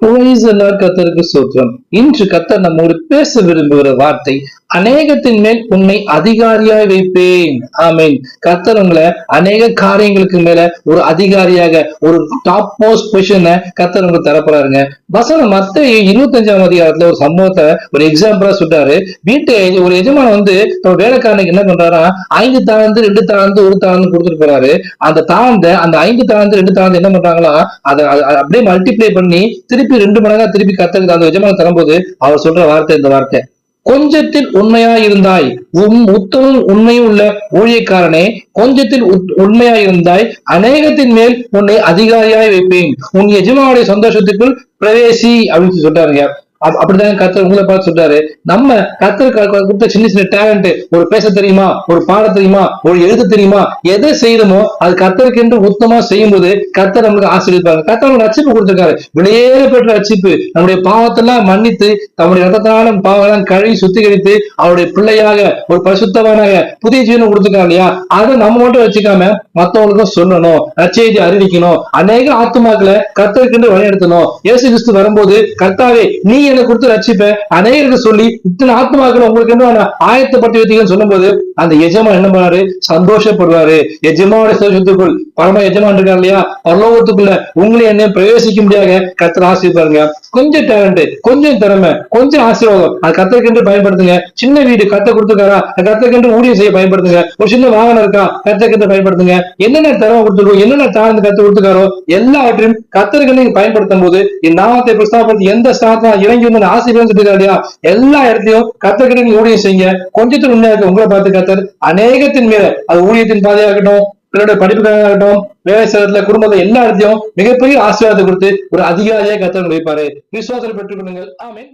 கர்த்தருக்கு சோத்திரம். இன்று கர்த்தர் நம்மோடு பேச விரும்புகிற வார்த்தை, அநேகத்தின் மேல் உன்னை அதிகாரியாய் வைப்பேன். ஆமீன். கர்த்தர் உங்களை அநேக காரியங்களுக்கு மேல ஒரு அதிகாரியாக, ஒரு டாப் மோஸ்ட் பொசிஷனை கர்த்தர் உங்களுக்கு தரப்படுறாருங்க. வசனம் மத்தேயு 25ஆம் அதிகாரத்துல ஒரு சம்பவத்தை ஒரு எக்ஸாம்பிளா சொல்றாரு. ஒரு எஜமான் வந்து வேலைக்காரனுக்கு என்ன பண்றாரா, 5 தாளந்து 2 தாளந்து 1 தாளந்து கொடுத்துட்டு போறாரு. அந்த 5 தாளந்து 2 தாளந்து என்ன பண்றாங்களா, அதை அப்படியே மல்டிப்ளை பண்ணி திருப்பி 2 மடங்கா திருப்பி கர்த்தருக்கு அந்த எஜமான் தரும்போது அவர் சொல்ற வார்த்தை இந்த வார்த்தை, கொஞ்சத்தில் உண்மையா இருந்தாய், உத்தமும் உண்மையும் உள்ள ஊழியக்காரனே, கொஞ்சத்தில் உண்மையா இருந்தாய், அநேகத்தின் மேல் உன்னை அதிகாரியாய் வைப்பேன், உன் எஜமானுடைய சந்தோஷத்துக்குள் பிரவேசி அப்படின்னு சொல்றாருங்க. அப்படிதான் கர்த்தர் உங்களை பார்த்து சொல்றாரு. நம்ம கர்த்தர் கொடுத்த சின்ன சின்ன டேலண்ட், ஒரு பேச தெரியுமா, ஒரு பாட தெரியுமா, ஒரு எழுத தெரியுமா, எதை செய்யணுமோ அது கர்த்தருக்கு என்று உத்தமா செய்யும் போது கர்த்தர் நம்மளுக்கு ஆசீர்வதிப்பாங்க. கர்த்தர் நமக்கு ரட்சிப்பு கொடுத்திருக்காரு, வெளியேற பெற்ற ரட்சிப்பு. நம்முடைய பாவத்தெல்லாம் மன்னித்து தம்முடைய ரத்தத்தான பாவெல்லாம் கழுவி சுத்திகரித்து அவருடைய பிள்ளையாக ஒரு பரிசுத்தவானாக புதிய ஜீவனம் கொடுத்துருக்காங்க இல்லையா, அதை நம்ம மட்டும் வச்சுக்காம மற்றவங்களுக்கும் சொல்லணும், நற்செய்தி அறிவிக்கணும், அநேக ஆத்துமாக்களை கர்த்தருக்கு வழிநடத்தணும். இயேசு கிறிஸ்து வரும்போது, கர்த்தாவே நீ எனக்கு கொடுத்து ரட்சிப்ப அநேகருக்கு சொல்லி இத்தனை ஆத்மாக்கள் உங்களுக்கு என்ன ஆயத்தப்பட்டு வைத்தீங்கன்னு சொல்லும் போது அந்த எஜமான் என்ன பண்ணாரு, சந்தோஷப்படுவாரு. எஜமானுடைய சந்தோஷத்துக்குள் பரம எஜமான் இருக்காரு இல்லையா, பரலோகத்துக்குள்ள உங்களை என்ன பிரவேசிக்க முடியாத கர்த்தர் ஆசீர்வாருங்க. கொஞ்சம் டேலண்ட், கொஞ்சம் திறமை, கொஞ்சம் ஆசீர்வாதம் அது கர்த்தருக்கு பயன்படுத்துங்க. சின்ன வீடு கர்த்தர் கொடுத்துருக்காரா, கர்த்தருக்கு ஊழியம் செய்ய பயன்படுத்துங்க. ஒரு சின்ன வாகனம் இருக்கா, கர்த்தருக்கு பயன்படுத்துங்க. என்னென்ன திறமை கொடுத்துருக்கோம், என்னென்ன தாழ்ந்து கத்து கொடுத்துருக்காரோ எல்லாவற்றையும் கர்த்தருக்கு நீங்க பயன்படுத்தும் போது என் நாமத்தை பிரஸ்தாபப்படுத்தி எந்த ஸ்தானத்தை இறங்கி வந்து ஆசீர்வாதம் சொல்லிருக்காரு இல்லையா, எல்லா இடத்தையும் கர்த்தருக்கு நீங்க ஊழியம் செய்யுங்க. கொஞ்சத்தில் உண்மையா இருக்க உங்களை பார்த்து கர்த்தர் அநேகத்தின் மேல, அது ஊழியத்தின் பாதையாகட்டும், பிள்ளையோட படிப்புக்காக ஆகட்டும், விவசாயத்துல குடும்பத்தை எல்லா இடத்தையும் மிகப்பெரிய ஆசீர்வாதத்தை கொடுத்து ஒரு அதிகாரியாக கர்த்தர் வைப்பாரு. விசுவாசத்தை பெற்றுக் கொள்ளுங்கள். ஆமென்.